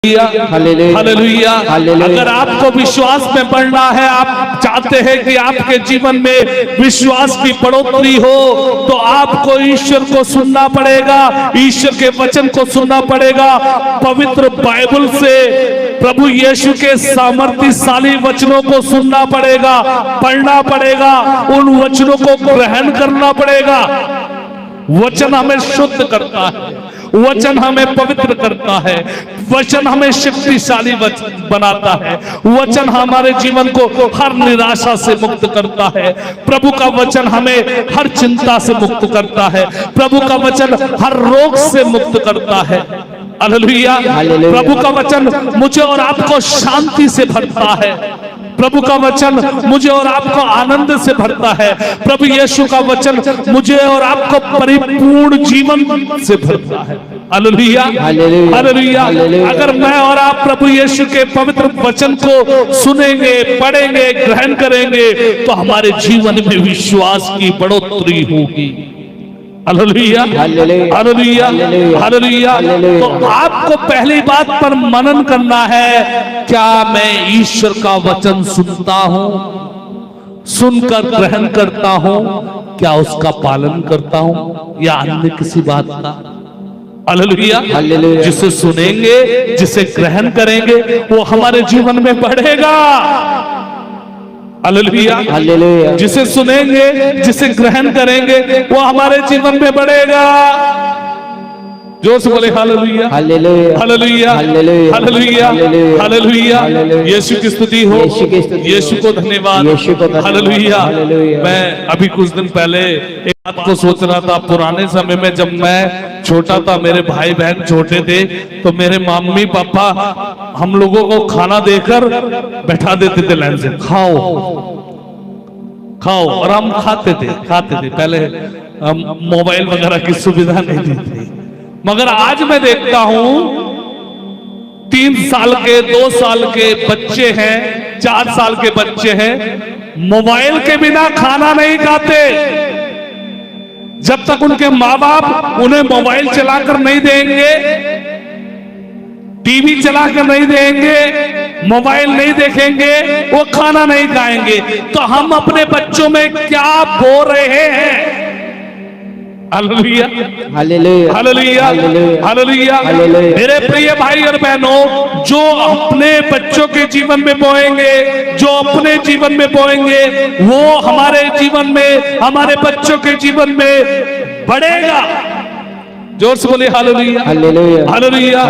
Hallelujah. अगर आपको विश्वास में बढ़ना है, आप चाहते हैं कि आपके जीवन में विश्वास की बढ़ोतरी हो, तो आपको ईश्वर को सुनना पड़ेगा, ईश्वर के वचन को सुनना पड़ेगा। पवित्र बाइबल से प्रभु यीशु के सामर्थ्यशाली वचनों को सुनना पड़ेगा, पढ़ना पड़ेगा, उन वचनों को ग्रहण करना पड़ेगा। वचन हमें शुद्ध करता है, वचन हमें पवित्र करता है, वचन हमें शक्तिशाली बनाता है, वचन हमारे जीवन को हर निराशा से मुक्त करता है। प्रभु का वचन हमें हर चिंता से मुक्त करता है, प्रभु का वचन हर रोग से मुक्त करता है। हालेलुया। प्रभु का वचन मुझे और आपको शांति से भरता है, प्रभु का वचन मुझे और आपको आनंद से भरता है, प्रभु यीशु का वचन मुझे और आपको परिपूर्ण जीवन से भरता है। Hallelujah, hallelujah. अगर मैं और आप प्रभु यीशु के पवित्र वचन को सुनेंगे, पढ़ेंगे, ग्रहण करेंगे, तो हमारे जीवन में विश्वास की बढ़ोतरी होगी। हालेलुया, हालेलुया, हालेलुया। तो आपको पहली बात पर मनन करना है, क्या मैं ईश्वर का वचन सुनता हूं, सुनकर ग्रहण करता हूं, क्या उसका पालन करता हूं, या अन्य किसी बात का? हालेलुया। जिसे सुनेंगे, जिसे ग्रहण करेंगे, वो हमारे जीवन में बढ़ेगा। Hallelujah, hallelujah. जिसे सुनेंगे, जिसे ग्रहण करेंगे, वो हमारे जीवन में बढ़ेगा। जोर से बोले हालेलुया, हालेलुया, हालेलुया, हालेलुया, हालेलुया। यीशु की स्तुति हो, यीशु को धन्यवाद। हालेलुया। मैं अभी कुछ दिन पहले एक बात को सोच रहा था। पुराने समय में जब मैं छोटा था, मेरे भाई बहन छोटे थे, तो मेरे मम्मी पापा हम लोगों को खाना देकर बैठा देते थे, लाइन से खाओ खाओ, और हम खाते थे। पहले मोबाइल वगैरह की सुविधा नहीं थी। मगर आज मैं देखता हूं 3 साल के, 2 साल के बच्चे हैं, 4 साल के बच्चे हैं, मोबाइल के बिना खाना नहीं खाते। जब तक उनके माँ बाप उन्हें मोबाइल चलाकर नहीं देंगे, टीवी चलाकर नहीं देंगे, मोबाइल नहीं देखेंगे, वो खाना नहीं खाएंगे। तो हम अपने बच्चों में क्या बो रहे हैं? हालेलुया, हालेलुया, हालेलुया, हालेलुया। मेरे प्रिय भाई और बहनों, जो अपने बच्चों के जीवन में बोएंगे, जो अपने जीवन में बोएंगे, वो हमारे जीवन में, हमारे बच्चों के जीवन में बढ़ेगा। जोर से बोलिए हालेलुया, हालेलुया, हालेलुया,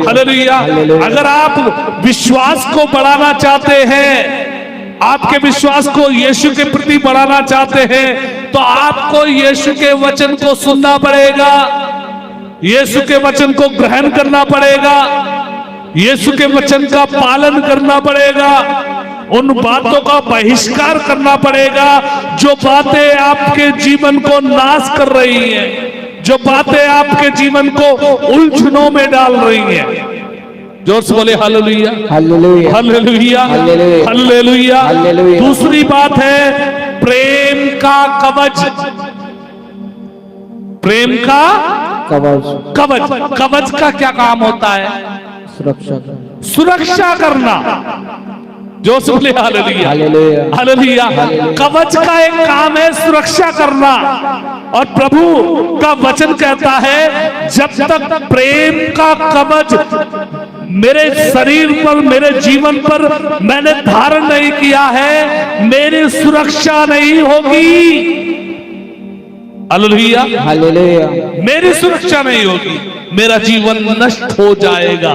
हालेलुया। अगर आप विश्वास को बढ़ाना चाहते हैं, आपके विश्वास को यीशु के प्रति बढ़ाना चाहते हैं, तो आपको यीशु के वचन को सुनना पड़ेगा, यीशु के वचन को ग्रहण करना पड़ेगा, यीशु के वचन का पालन करना पड़ेगा, उन बातों का बहिष्कार करना पड़ेगा जो बातें आपके जीवन को नाश कर रही हैं, जो बातें आपके जीवन को उलझनों में डाल रही हैं। जोर से बोले हालेलुया, हालेलुया, हालेलुया, हालेलुया, हालेलुया। दूसरी बात है प्रेम का कवच। प्रेम का कवच। कवच का क्या काम होता है? सुरक्षा करना। जोर से बोले हालेलुया, हालेलुया। कवच का एक काम है सुरक्षा करना। और प्रभु का वचन कहता है, जब तक प्रेम का कवच मेरे शरीर पर, मेरे जीवन पर मैंने धारण नहीं किया है, मेरी सुरक्षा नहीं होगी। Hallelujah, hallelujah. मेरी सुरक्षा नहीं होगी, मेरा जीवन नष्ट हो जाएगा।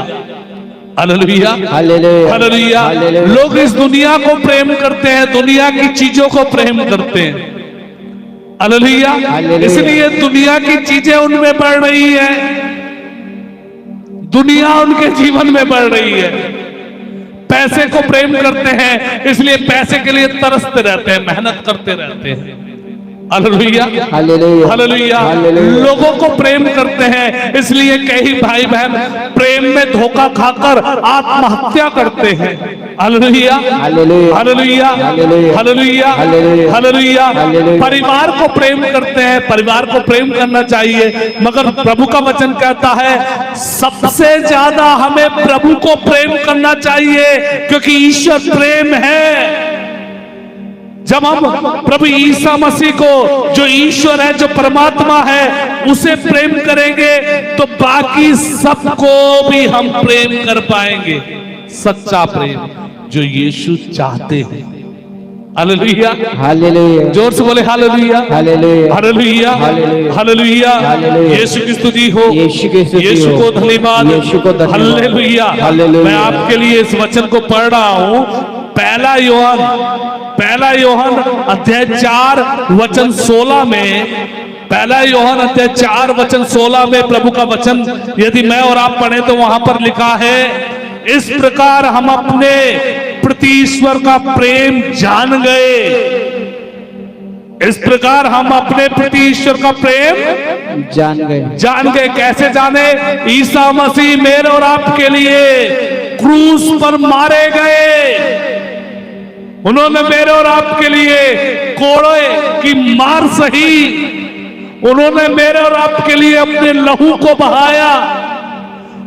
हालेलुया, हालेलुया, हालेलुया। लोग इस दुनिया को प्रेम करते हैं, दुनिया की चीजों को प्रेम करते हैं। हालेलुया। इसलिए दुनिया की चीजें उनमें बढ़ रही है, दुनिया उनके जीवन में बढ़ रही है। पैसे को प्रेम करते हैं, इसलिए पैसे के लिए तरसते रहते हैं, मेहनत करते रहते हैं। हालेलुया, हालेलुया, हालेलुया। हालेलुया। लोगों को प्रेम करते हैं, इसलिए कई भाई बहन प्रेम में धोखा खाकर आत्महत्या करते हैं। हालेलुया, हालेलुया, हालेलुया, हालेलुया, हालेलुया, हालेलुया, हालेलुया। हालेलुया। परिवार को प्रेम करते हैं, परिवार को प्रेम करना चाहिए, मगर प्रभु का वचन कहता है सबसे ज्यादा हमें प्रभु को प्रेम करना चाहिए, क्योंकि ईश्वर प्रेम है। जब हम प्रभु ईसा मसीह को, जो ईश्वर है, जो परमात्मा है, उसे प्रेम करेंगे तो बाकी सबको भी हम प्रेम कर पाएंगे। सच्चा प्रेम जो यीशु चाहते हैं। हालेलुया, हालेलुया, जोर से बोले हालेलुया, हालेलुया, हालेलुया, हालेलुया, हालेलुया। हालेलुया। यीशु की स्तुति हो, यीशु की स्तुति यीशु हो, को धन्यवाद, यीशु को धन्यवाद। हालेलुया। हालेलुया। मैं आपके लिए इस वचन को पढ़ रहा हूं, पहला योहन अध्याय 4 वचन 16 में, पहला योहन अध्याय 4 वचन 16 में प्रभु का वचन यदि मैं और आप पढ़े तो वहां पर लिखा है, इस प्रकार हम अपने प्रति ईश्वर का प्रेम जान गए। इस प्रकार हम अपने प्रति ईश्वर का प्रेम जान गए। कैसे जाने? ईसा मसीह मेरे और आपके लिए क्रूस पर मारे गए। उन्होंने मेरे और आपके लिए कोड़े की मार सही। उन्होंने मेरे और आपके लिए अपने लहू को बहाया।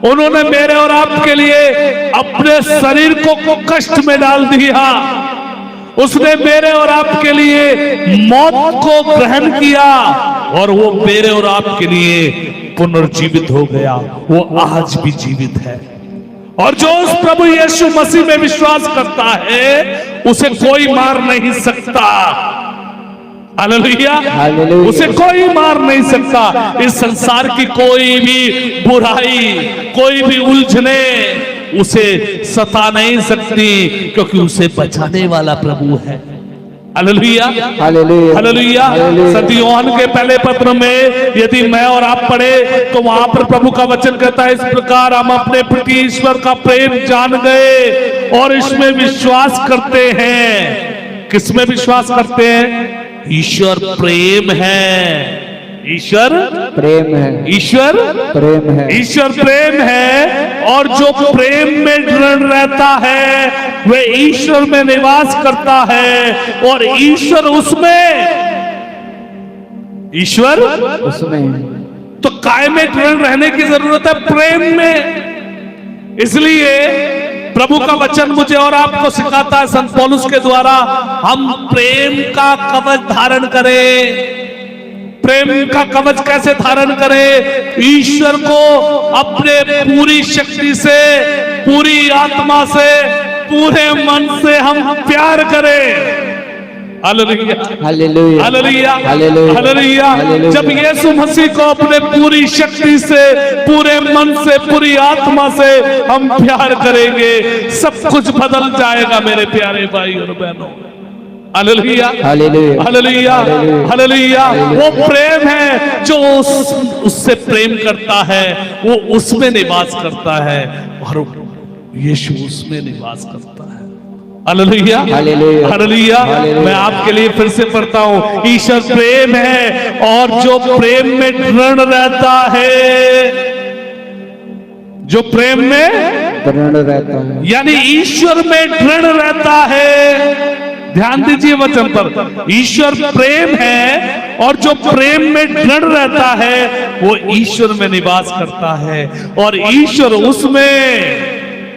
उन्होंने मेरे और आपके लिए अपने शरीर को कष्ट में डाल दिया। उसने मेरे और आपके लिए मौत को ग्रहण किया और वो मेरे और आपके लिए पुनर्जीवित हो गया। वो आज भी जीवित है। और जो उस प्रभु यीशु मसीह में विश्वास करता है उसे कोई मार नहीं सकता। हालेलुया, उसे कोई मार नहीं सकता। इस संसार की कोई भी बुराई, कोई भी उलझने उसे सता नहीं सकती, क्योंकि उसे बचाने वाला प्रभु है। हालेलुया, हालेलुया, हालेलुया। संत योहन के पहले पत्र में यदि मैं और आप पढ़े तो वहां पर प्रभु का वचन कहता है, इस प्रकार हम अपने प्रति ईश्वर का प्रेम जान गए और इसमें विश्वास करते हैं। किसमें विश्वास करते हैं? ईश्वर प्रेम है। ईश्वर प्रेम है। ईश्वर प्रेम है। ईश्वर प्रेम है, और जो प्रेम में दृढ़ रहता है वह ईश्वर में निवास करता है और ईश्वर उसमें। ईश्वर उसमें। तो काय में दृढ़ रहने की जरूरत है? प्रेम में। इसलिए प्रभु का वचन मुझे और आपको सिखाता है संत पौलुस के द्वारा, हम प्रेम का कवच धारण करें। प्रेम का कवच कैसे धारण करें? ईश्वर को अपने पूरी शक्ति से, पूरी आत्मा से, पूरे मन से हम प्यार करें। हालेलुया, हालेलुया, हालेलुया, हालेलुया, हालेलुया। जब यीशु मसीह को अपने पूरी शक्ति से, पूरे मन से, पूरी आत्मा से हम प्यार करेंगे, सब कुछ बदल जाएगा मेरे प्यारे भाई और बहनों। हालेलुया, हालेलुया, हालेलुया, हालेलुया। वो प्रेम है जो उससे प्रेम करता है, वो उसमें निवास करता है और यीशु उसमें निवास करता है। हालेलुया, हालेलुया, हालेलुया। मैं आपके लिए फिर से पढ़ता हूं, ईश्वर प्रेम है और जो प्रेम में दृढ़ रहता है, जो प्रेम में दृढ़ रहता है, यानी ईश्वर में दृढ़ रहता है। ध्यान दीजिए वचन पर, ईश्वर प्रेम है और जो प्रेम में दृढ़ रहता है वो ईश्वर में निवास करता है और ईश्वर उसमें।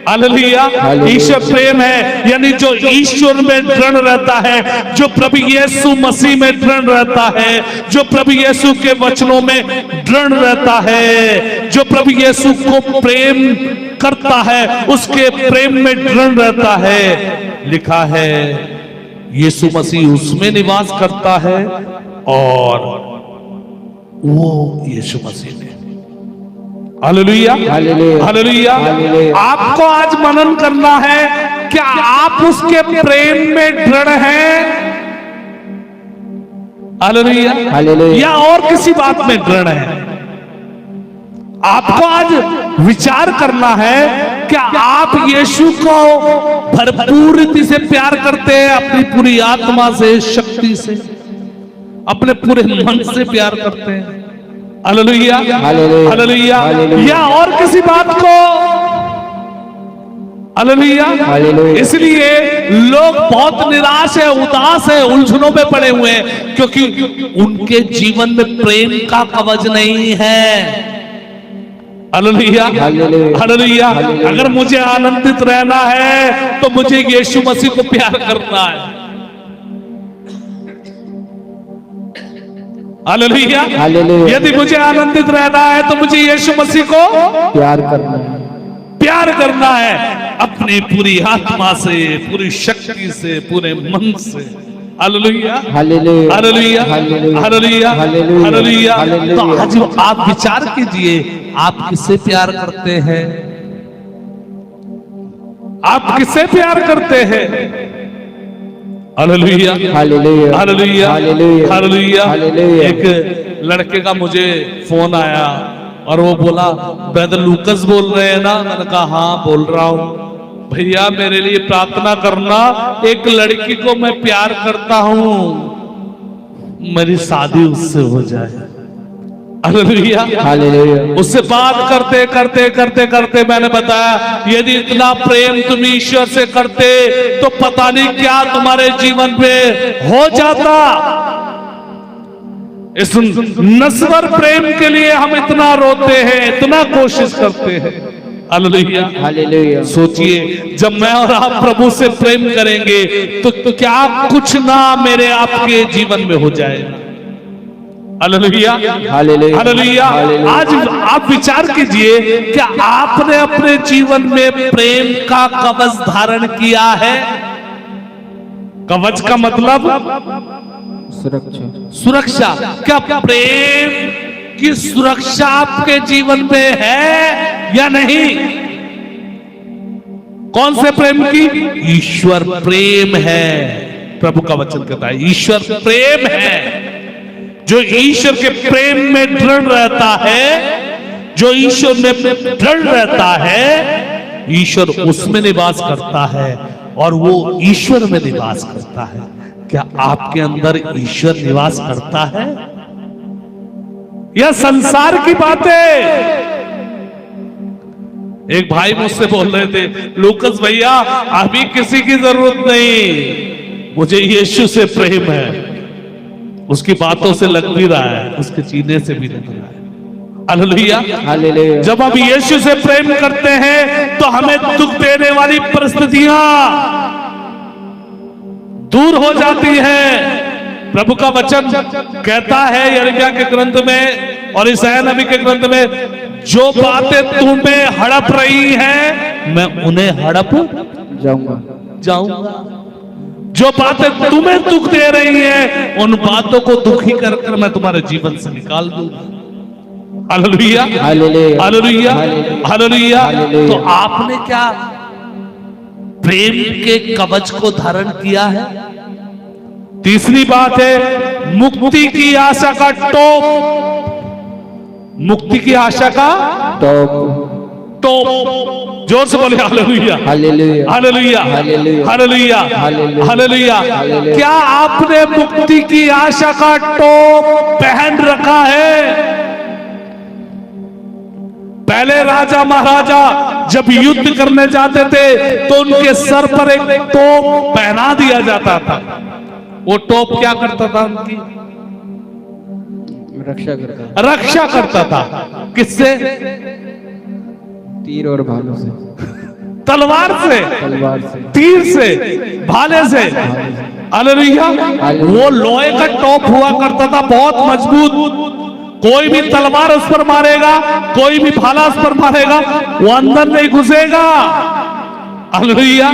हालेलुया, ईश्वर प्रेम है, यानी जो ईश्वर में दृढ़ रहता है, जो प्रभु यीशु मसीह में दृढ़ रहता है, जो प्रभु यीशु के वचनों में दृढ़ रहता है, जो प्रभु यीशु को प्रेम करता है, उसके प्रेम में दृढ़ रहता है। लिखा है यीशु मसीह उसमें निवास करता है और वो यीशु मसीह में। हालेलुया, हालेलुया, हालेलुया। आपको आज मनन करना है, क्या आप उसके प्रेम में दृढ़ हैं? Hallelujah, hallelujah. या और किसी बात में दृढ़ है? आपको आज विचार करना है, क्या आप यीशु को भरपूर रीति से प्यार करते हैं, अपनी पूरी आत्मा से, शक्ति से? अपने पूरे मन से प्यार करते हैं। हालेलुया, हालेलुया, हालेलुया। हालेलुया। या और किसी बात को, हालेलुया। हालेलुया। इसलिए लोग बहुत निराश है, उदास है, उलझनों में पड़े हुए हैं, क्योंकि उनके जीवन में प्रेम का कवच नहीं है। हालेलुया, हालेलुया, हालेलुया। हालेलुया। अगर मुझे आनंदित रहना है तो मुझे यीशु मसीह को प्यार करना है। Hallelujah, hallelujah. यदि मुझे आनंदित रहना है तो मुझे यीशु मसीह को प्यार करना है, प्यार करना है, अपनी पूरी आत्मा से, पूरी शक्ति से, पूरे मन से। हालेलुया, हालेलुया, हालेलुया, हालेलुया, हालेलुया, हालेलुया, हालेलुया। हालेलुया। तो आज आप विचार कीजिए, आप किससे प्यार करते हैं? आप किससे प्यार करते हैं? हालेलुया, हालेलुया, हालेलुया, हालेलुया, हालेलुया। हालेलुया। एक लड़के का मुझे फोन आया और वो बोला, ब्रदर लूकस बोल रहे हैं ना? मैंने कहा हाँ बोल रहा हूं। भैया मेरे लिए प्रार्थना करना, एक लड़की को मैं प्यार करता हूं, मेरी शादी उससे हो जाए। Hallelujah, hallelujah. उससे बात करते करते करते करते मैंने बताया, यदि इतना प्रेम तुम ईश्वर से करते तो पता नहीं क्या तुम्हारे जीवन में हो जाता। इस नश्वर प्रेम के लिए हम इतना रोते हैं, इतना कोशिश करते हैं। Hallelujah, hallelujah. सोचिए, जब मैं और आप प्रभु से प्रेम करेंगे तो क्या कुछ ना मेरे आपके जीवन में हो जाएगा। हालेलुया, हालेलुया, हालेलुया। हालेलुया। आज आप विचार कीजिए, क्या आपने अपने जीवन में प्रेम का कवच धारण किया है? कवच का मतलब सुरक्षा, सुरक्षा। क्या प्रेम की सुरक्षा आपके जीवन में है या नहीं? कौन से प्रेम की? ईश्वर प्रेम है। प्रभु का वचन कहता है ईश्वर प्रेम है। जो ईश्वर के प्रेम में दृढ़ रहता है, जो ईश्वर में दृढ़ रहता है, ईश्वर उसमें निवास करता है और वो ईश्वर में निवास करता है। क्या आपके अंदर ईश्वर निवास करता है या संसार की बातें? एक भाई मुझसे बोल रहे थे, लूकस भैया अभी किसी की जरूरत नहीं, मुझे यीशु से प्रेम है। उसकी बातों से लग भी रहा है, उसके जीने से भी लग रहा है। Hallelujah, hallelujah. जब हम यीशु से प्रेम करते हैं तो हमें दुख देने वाली परिस्थितियां दूर हो जाती है। प्रभु का वचन कहता है यिर्मयाह के ग्रंथ में और यशायाह नबी के ग्रंथ में, जो बातें तुम्हें हड़प रही हैं मैं उन्हें हड़प जाऊंगा। जो बातें तुम्हें दुख दे रही हैं उन बातों को दुखी कर कर मैं तुम्हारे जीवन से निकाल दूंगा। हालेलुया, हालेलुया, हालेलुया, हालेलुया। हालेलुया। तो आपने क्या प्रेम के कवच को धारण किया है? तीसरी बात है मुक्ति की आशा का टोप। मुक्ति की आशा का टोप। जोर से बोले हालेलुया, हालेलुया, हालेलुया, हालेलुया, हालेलुया, हालेलुया, हालेलुया। हालेलुया। क्या आपने मुक्ति की आशा का टोप पहन रखा है? पहले राजा महाराजा जब युद्ध करने जाते थे तो उनके सर पर एक टोप पहना दिया जाता था। वो टोप क्या करता था? उनकी रक्षा करता था। किससे? तीर और भालों से, तलवार से, तीर से, भाले से। हालेलुया। वो लोहे का टोप हुआ करता था, बहुत मजबूत। कोई भी तलवार उस पर मारेगा, कोई भी भाला उस पर मारेगा, वो अंदर नहीं घुसेगा। हालेलुया,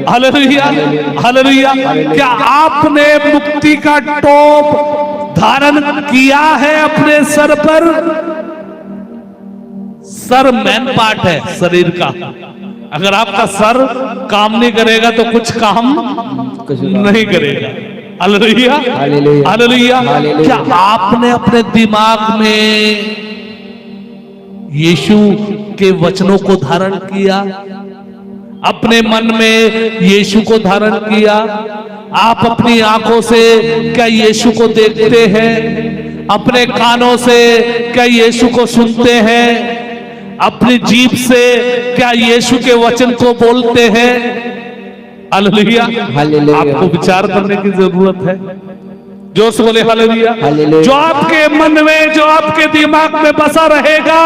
हालेलुया, हालेलुया। क्या आपने मुक्ति का टोप धारण किया है अपने सर पर? सर मेन पार्ट है शरीर का। अगर आपका सर काम नहीं करेगा तो कुछ काम नहीं करेगा। हालेलुया, हालेलुया, हालेलुया। क्या आपने अपने दिमाग में यीशु के वचनों को धारण किया? अपने मन में यीशु को धारण किया? आप अपनी आंखों से क्या यीशु को देखते हैं? अपने कानों से क्या यीशु को सुनते हैं? अपनी जीभ से क्या यीशु के वचन को बोलते हैं? हालेलुया। आपको विचार करने की जरूरत है। जो से बोले हालेलुया। जो आपके मन में, जो आपके दिमाग में बसा रहेगा,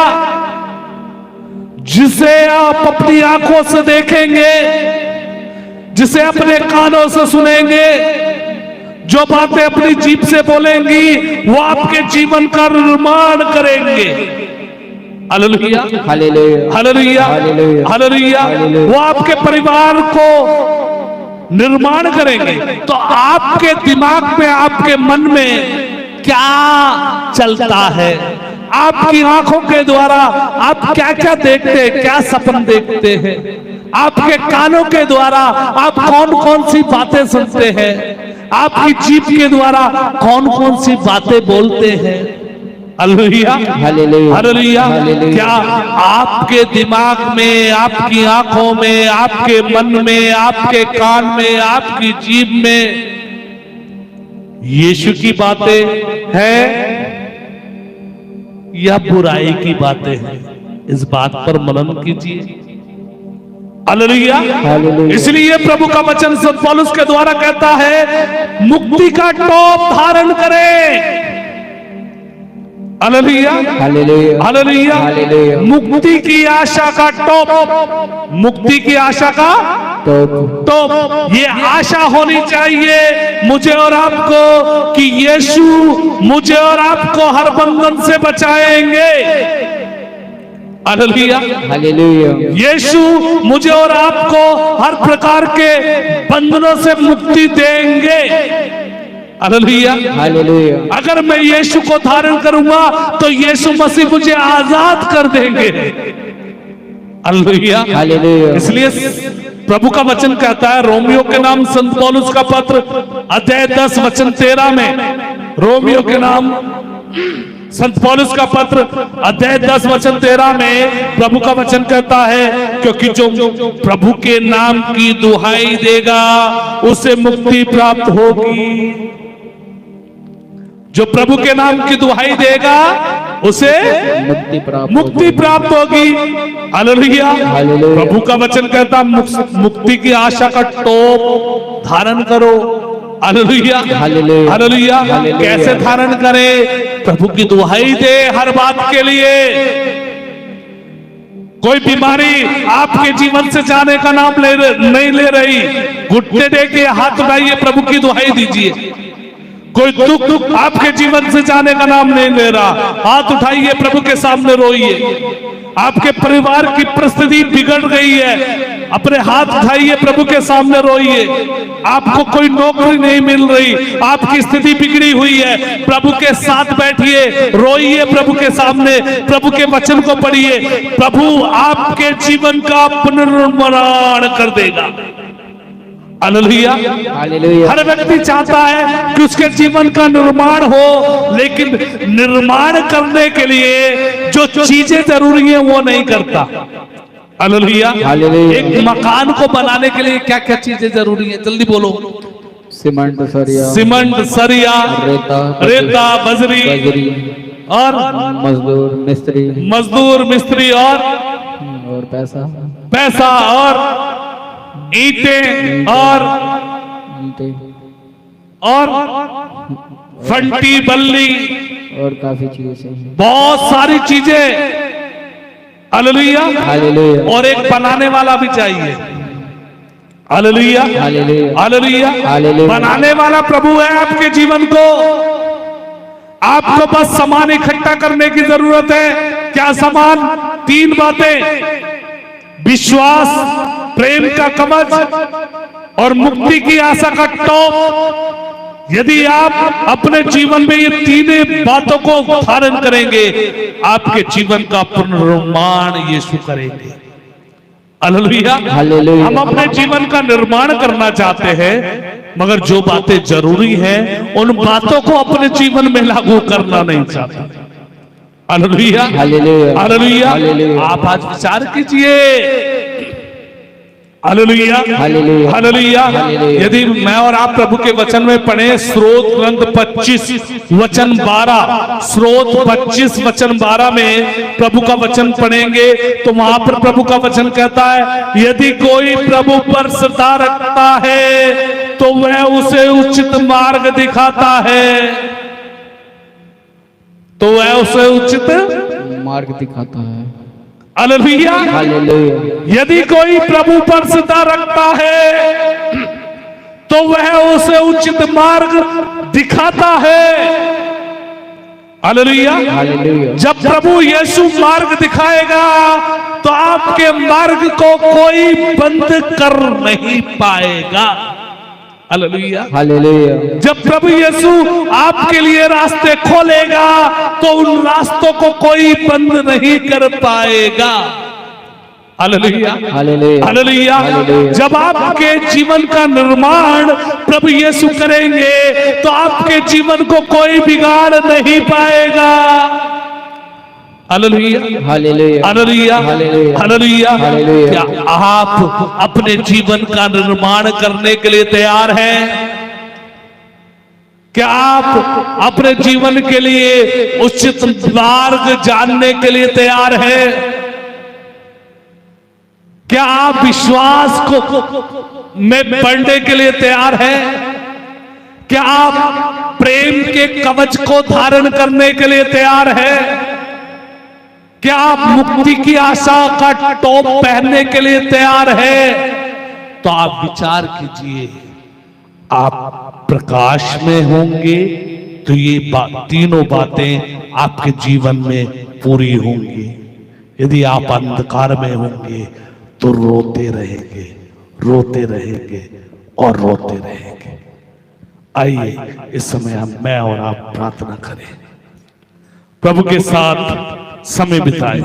जिसे आप अपनी आंखों से देखेंगे, जिसे अपने कानों से सुनेंगे, जो बातें अपनी जीभ से बोलेंगी, वो आपके जीवन का निर्माण करेंगे। हालेलुया, हालेलुया, हालेलुया। वो आपके परिवार को निर्माण करेंगे। तो आपके दिमाग में, आपके मन में क्या चलता है? आपकी आंखों के द्वारा आप क्या क्या देखते हैं, क्या सपन देखते हैं? आपके कानों के द्वारा आप कौन कौन सी बातें सुनते हैं? आपकी जीभ के द्वारा कौन कौन सी बातें बोलते हैं? Hallelujah, hallelujah. क्या आपके दिमाग में, आपकी आंखों में, आपके मन में, आपके कान में, आपकी जीभ में यीशु की बातें हैं या बुराई की बातें हैं? इस बात पर मनन कीजिए। हालेलुया। इसलिए प्रभु का वचन संत पौलुस के द्वारा कहता है, मुक्ति का टोप धारण करें। Hallelujah, hallelujah. मुक्ति की आशा का टोप, मुक्ति की आशा का टोप। ये आशा होनी चाहिए मुझे और आपको कि यीशु मुझे और आपको हर बंधन से बचाएंगे। हालेलुया, हालेलुया। यीशु मुझे और आपको हर प्रकार के बंधनों से मुक्ति देंगे। Hallelujah, hallelujah. अगर मैं यीशु को धारण करूंगा तो यीशु मसीह मुझे आजाद कर देंगे। Hallelujah, hallelujah. इसलिए प्रभु का वचन कहता है, रोमियो के नाम संत पौलुस का पत्र अध्याय 10 वचन 13 में, रोमियो के नाम संत पौलुस का पत्र अध्याय 10 वचन 13 में प्रभु का वचन कहता है, क्योंकि जो प्रभु के नाम की दुहाई देगा उसे मुक्ति प्राप्त होगी। जो प्रभु के नाम की दुहाई देगा उसे मुक्ति प्राप्त होगी। हालेलुया। प्रभु का वचन कहता, मुक्ति की आशा का टोप धारण करो। Hallelujah, hallelujah. कैसे धारण करें? प्रभु की दुहाई दे हर बात के लिए। कोई बीमारी आपके जीवन से जाने का नाम नहीं ले रही, घुटने टेके हाथ उठाइए, प्रभु की दुहाई दीजिए। कोई दुख आपके जीवन से जाने का नाम नहीं ले रहा, हाथ उठाइए, प्रभु के सामने रोइए। आपके परिवार की परिस्थिति बिगड़ गई है, अपने हाथ उठाइए, प्रभु के सामने रोइए। आपको कोई नौकरी नहीं मिल रही, आपकी स्थिति बिगड़ी हुई है, प्रभु के साथ बैठिए, रोइए प्रभु के सामने, प्रभु के वचन को पढ़िए। प्रभु आपके जीवन का पुनर्निर्माण कर देगा। Hallelujah, hallelujah. हर व्यक्ति चाहता है कि उसके जीवन का निर्माण हो, लेकिन निर्माण करने के लिए जो चीजें जरूरी है वो नहीं करता। Hallelujah, hallelujah. एक मकान को बनाने के लिए क्या क्या चीजें जरूरी है? जल्दी बोलो। सीमेंट, सरिया, रेता, बजरी और मजदूर, मिस्त्री और पैसा और ईंटें और फंटी, बल्ली और काफी चीजें, बहुत सारी चीजें। Hallelujah, hallelujah. और एक बनाने वाला भी चाहिए। हालेलुया, हालेलुया, हालेलुया। बनाने वाला प्रभु है आपके जीवन को। आपको बस सामान इकट्ठा करने की जरूरत है। क्या सामान? 3 बातें, विश्वास, प्रेम का कवच और मुक्ति की आशा का टोप। यदि आप अपने जीवन में ये 3 बातों को धारण करेंगे, आपके जीवन का पुनर्निर्माण यीशु करेंगे। Hallelujah, hallelujah. हम अपने जीवन का निर्माण करना चाहते हैं, मगर जो बातें जरूरी हैं उन बातों को अपने जीवन में लागू करना नहीं चाहते। हालेलुया, हालेलुया, हालेलुया। आप आज विचार कीजिए, हालेलुया हालेलुया। हालेलुया। हालेलुया। यदि मैं और आप प्रभु के वचन में पढ़े स्रोत ग्रंथ 25 वचन 12, स्रोत 25 वचन 12 में प्रभु का वचन पढ़ेंगे तो वहां पर प्रभु का वचन कहता है, यदि कोई प्रभु पर श्रद्धा रखता है तो वह उसे उचित मार्ग दिखाता है, तो वह उसे उचित मार्ग दिखाता है। हालेलुया। हालेलुया। यदि कोई प्रभु पर श्रद्धा रखता है तो वह उसे उचित मार्ग दिखाता है। हालेलुया। हालेलुया। जब प्रभु यीशु मार्ग दिखाएगा तो आपके मार्ग को कोई बंद कर नहीं पाएगा। हालेलुया। हालेलुया। जब प्रभु यीशु आपके लिए रास्ते खोलेगा तो उन रास्तों को कोई बंद नहीं कर पाएगा। हालेलुया। हालेलुया। हालेलुया। हालेलुया। जब आपके जीवन का निर्माण प्रभु यीशु करेंगे तो आपके जीवन को कोई बिगाड़ नहीं पाएगा। हालेलुया। हालेलुया। हालेलुया। हालेलुया। हालेलुया। हालेलुया। क्या आप अपने जीवन का निर्माण करने के लिए तैयार हैं? क्या आप अपने जीवन के लिए उचित मार्ग जानने के लिए तैयार हैं? क्या आप विश्वास को में बढ़ने के लिए तैयार हैं? क्या आप प्रेम के कवच को धारण करने के लिए तैयार हैं? क्या आप मुक्ति की आशा का टॉप पहनने के लिए तैयार हैं? तो आप विचार कीजिए, आप प्रकाश में होंगे तो ये तीनों बातें आपके जीवन में पूरी होंगी। यदि आप अंधकार में होंगे तो रोते रहेंगे, रोते रहेंगे और रोते रहेंगे। आइए इस समय मैं और आप प्रार्थना करें, प्रभु के साथ समय बिताएं।